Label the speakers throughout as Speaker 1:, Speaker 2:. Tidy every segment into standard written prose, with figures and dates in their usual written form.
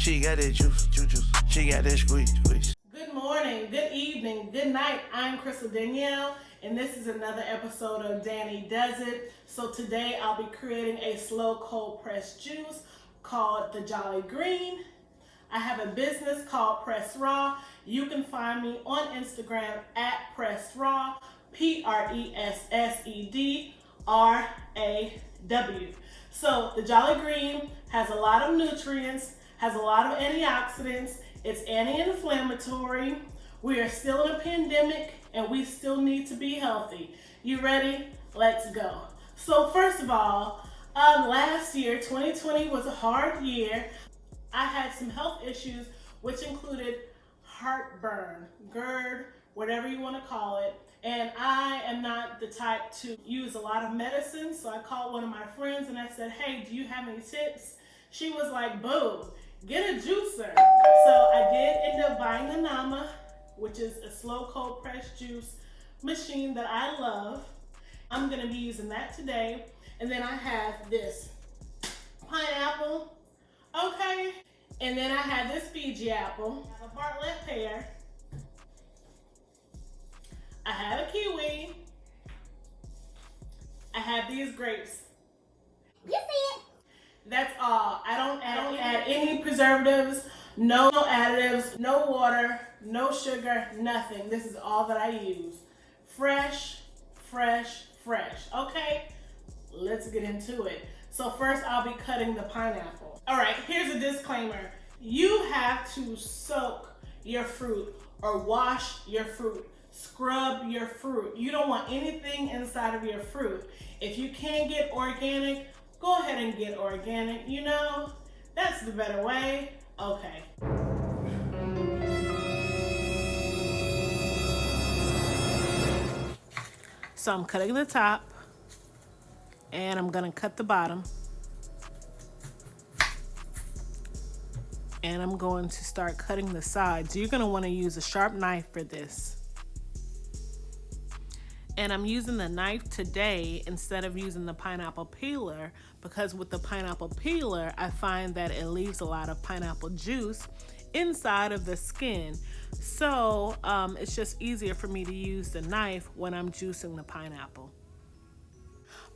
Speaker 1: She got that juice, juice, juice. She got that squeeze, squeeze.
Speaker 2: Good morning, good evening, good night. I'm Crystal Danielle, and this is another episode of Danny Does It. So today I'll be creating a slow cold pressed juice called the Jolly Green. I have a business called Press Raw. You can find me on Instagram at Press Raw, PRESSEDRAW. So the Jolly Green has a lot of nutrients, has a lot of antioxidants. It's anti-inflammatory. We are still in a pandemic and we still need to be healthy. You ready? Let's go. So first of all, last year, 2020 was a hard year. I had some health issues, which included heartburn, GERD, whatever you want to call it. And I am not the type to use a lot of medicine. So I called one of my friends and I said, hey, do you have any tips? She was like, boom, get a juicer. So I did end up buying the Nama, which is a slow cold press juice machine that I love. I'm gonna be using that today. And then I have this pineapple, okay? And then I have this Fiji apple, I have a Bartlett pear, I have a kiwi, I have these grapes.
Speaker 3: You see it.
Speaker 2: That's all. I don't add any preservatives, no additives, no water, no sugar, nothing. This is all that I use. Fresh, fresh, fresh. Okay, let's get into it. So first I'll be cutting the pineapple. All right, here's a disclaimer. You have to soak your fruit or wash your fruit, scrub your fruit. You don't want anything inside of your fruit. If you can't get organic, go ahead and get organic. You know, that's the better way. Okay. So I'm cutting the top and I'm gonna cut the bottom. And I'm going to start cutting the sides. You're gonna wanna use a sharp knife for this. And I'm using the knife today instead of using the pineapple peeler because with the pineapple peeler, I find that it leaves a lot of pineapple juice inside of the skin. So it's just easier for me to use the knife when I'm juicing the pineapple.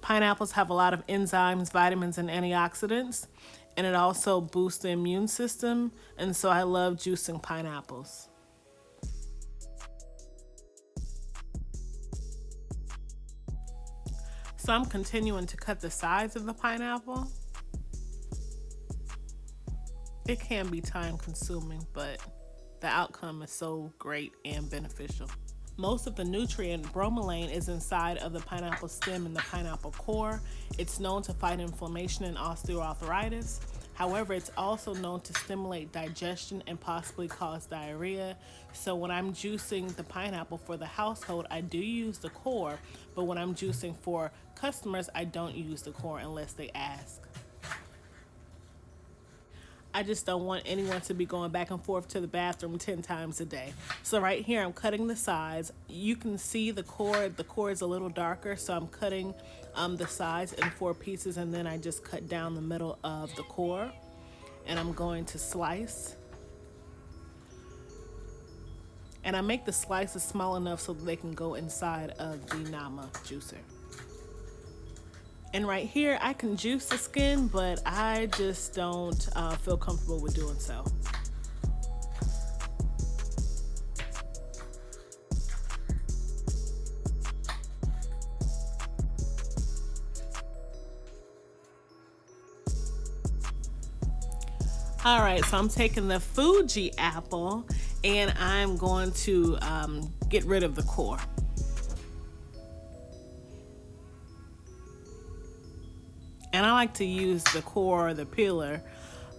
Speaker 2: Pineapples have a lot of enzymes, vitamins, and antioxidants, and it also boosts the immune system, and so I love juicing pineapples. So I'm continuing to cut the sides of the pineapple. It can be time consuming, but the outcome is so great and beneficial. Most of the nutrient bromelain is inside of the pineapple stem and the pineapple core. It's known to fight inflammation and osteoarthritis. However, it's also known to stimulate digestion and possibly cause diarrhea. So when I'm juicing the pineapple for the household, I do use the core, but when I'm juicing for customers, I don't use the core unless they ask. I just don't want anyone to be going back and forth to the bathroom 10 times a day. So right here, I'm cutting the sides. You can see the core. The core is a little darker, so I'm cutting the sides in 4 pieces, and then I just cut down the middle of the core, and I'm going to slice. And I make the slices small enough so that they can go inside of the Nama juicer. And right here, I can juice the skin, but I just don't feel comfortable with doing so. All right, so I'm taking the Fuji apple and I'm going to get rid of the core. And I like to use the core or the peeler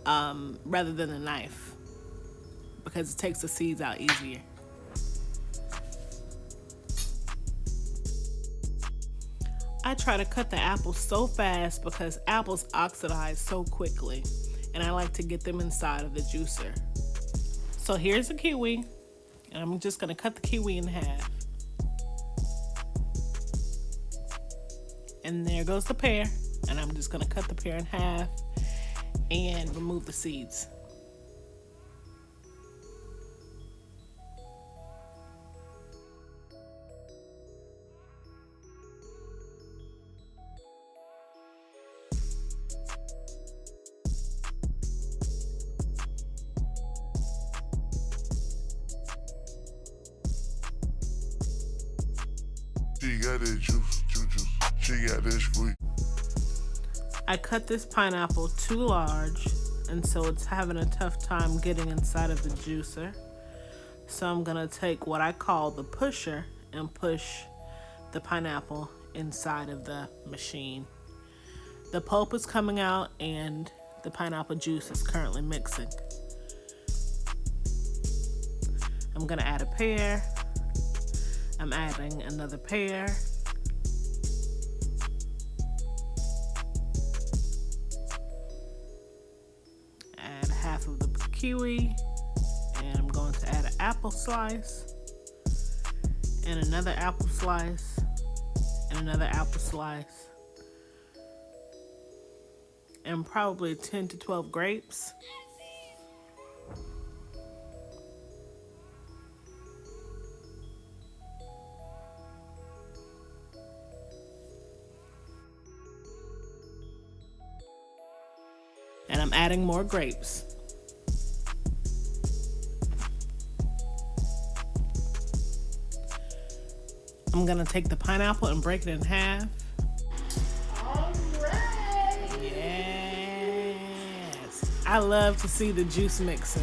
Speaker 2: rather than the knife because it takes the seeds out easier. I try to cut the apples so fast because apples oxidize so quickly, and I like to get them inside of the juicer. So here's the kiwi, and I'm just gonna cut the kiwi in half. And there goes the pear, and I'm just gonna cut the pear in half and remove the seeds.
Speaker 1: She got that juice. She got that squeeze.
Speaker 2: I cut this pineapple too large, and so it's having a tough time getting inside of the juicer. So I'm gonna take what I call the pusher and push the pineapple inside of the machine. The pulp is coming out and the pineapple juice is currently mixing. I'm gonna add a pear. I'm adding another pear. Add half of the kiwi, and I'm going to add an apple slice, and another apple slice, and another apple slice, and probably 10 to 12 grapes. And I'm adding more grapes. I'm gonna take the pineapple and break it in half.
Speaker 3: All right.
Speaker 2: Yes. I love to see the juice mixing.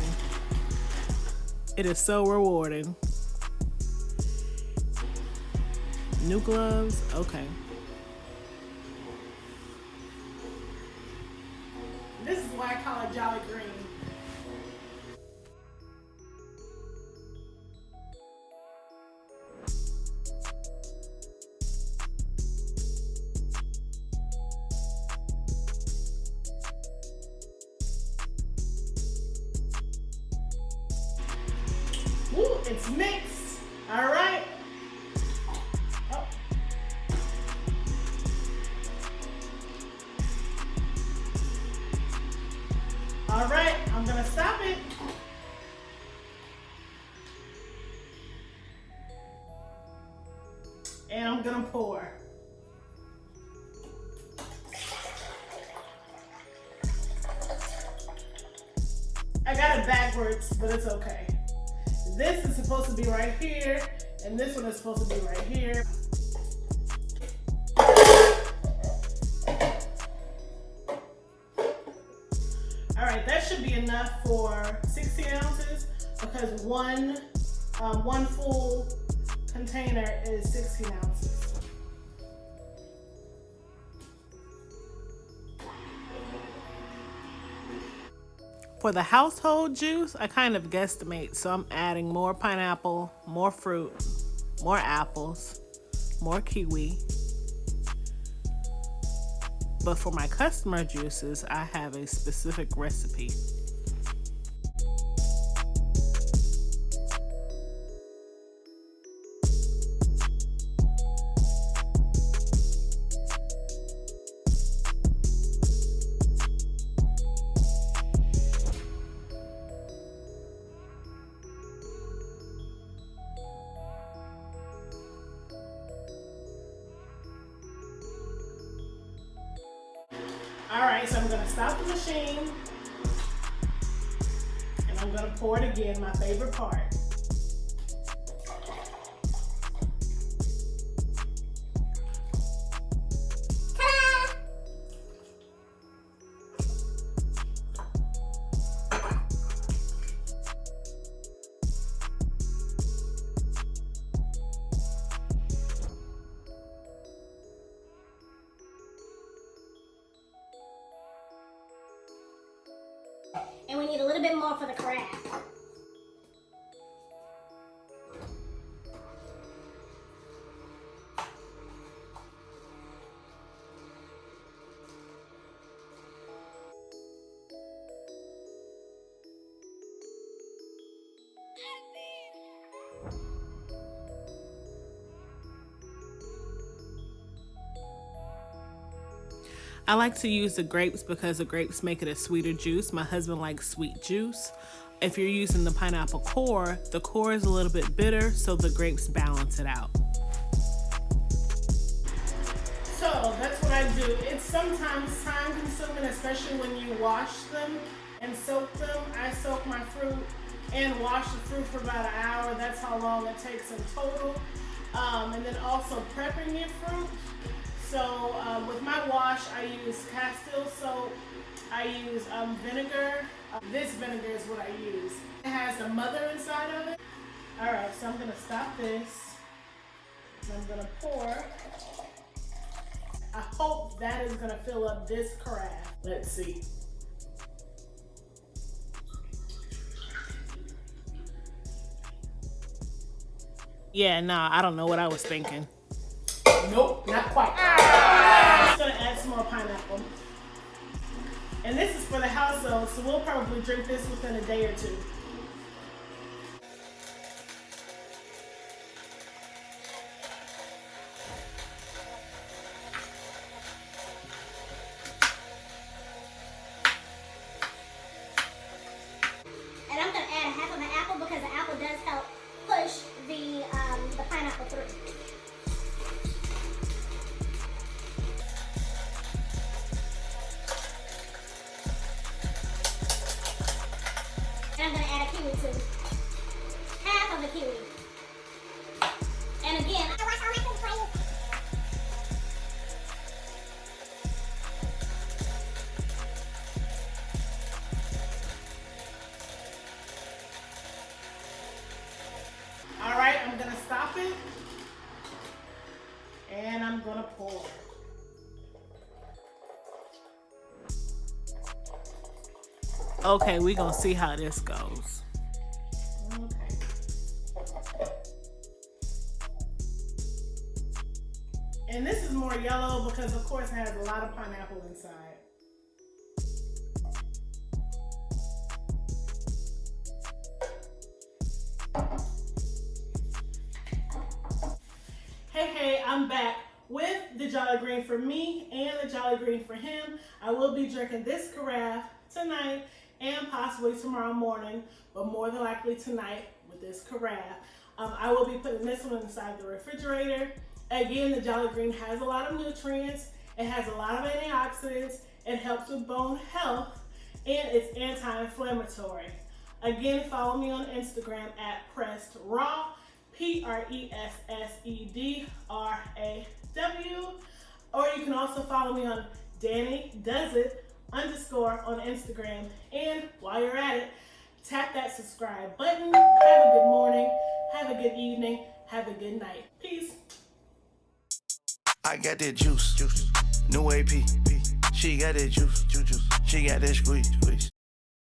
Speaker 2: It is so rewarding. New gloves? Okay. This is why I call it Jolly Green. Ooh, it's mixed. All right. Oh. All right, I'm gonna stop it. And I'm gonna pour. I got it backwards, but it's okay. This is supposed to be right here, and this one is supposed to be right here. All right, that should be enough for 16 ounces because one full container is 16 ounces. For the household juice, I kind of guesstimate, so I'm adding more pineapple, more fruit, more apples, more kiwi. But for my customer juices, I have a specific recipe. All right, so I'm gonna stop the machine and I'm gonna pour it again, my favorite part.
Speaker 3: And we need a little bit more for the craft.
Speaker 2: I like to use the grapes because the grapes make it a sweeter juice. My husband likes sweet juice. If you're using the pineapple core, the core is a little bit bitter, so the grapes balance it out. So that's what I do. It's sometimes time consuming, especially when you wash them and soak them. I soak my fruit and wash the fruit for about an hour. That's how long it takes in total. And then also prepping your fruit. So with my wash, I use Castile soap. I use vinegar. This vinegar is what I use. It has a mother inside of it. All right, so I'm gonna stop this. And I'm gonna pour. I hope that is gonna fill up this carafe. Let's see. Yeah, nah, I don't know what I was thinking. Nope, not quite. I'm just gonna add some more pineapple. And this is for the household, so we'll probably drink this within a day or two.
Speaker 3: And I'm gonna add half of an apple because the apple does help push the pineapple through. And I'm gonna add a kiwi too. Half of a kiwi. And again, I wash all my food before I use it.
Speaker 2: All right, I'm gonna stop it. And I'm gonna pour. Okay, we're gonna see how this goes. Okay. And this is more yellow because of course it has a lot of pineapple inside. Hey, I'm back with the Jolly Green for me and the Jolly Green for him. I will be drinking this carafe tonight and possibly tomorrow morning, but more than likely tonight with this carafe. I will be putting this one inside the refrigerator. Again, the Jolly Green has a lot of nutrients. It has a lot of antioxidants. It helps with bone health, and it's anti-inflammatory. Again, follow me on Instagram at Pressed Raw, PRESSEDRAW, or you can also follow me on DannyDoesIt_ on Instagram. And while you're at it, tap that subscribe button. Have a good morning, have a good evening, have a good night. Peace.
Speaker 4: I got that juice, new AP. She got that juice. She got that squeeze.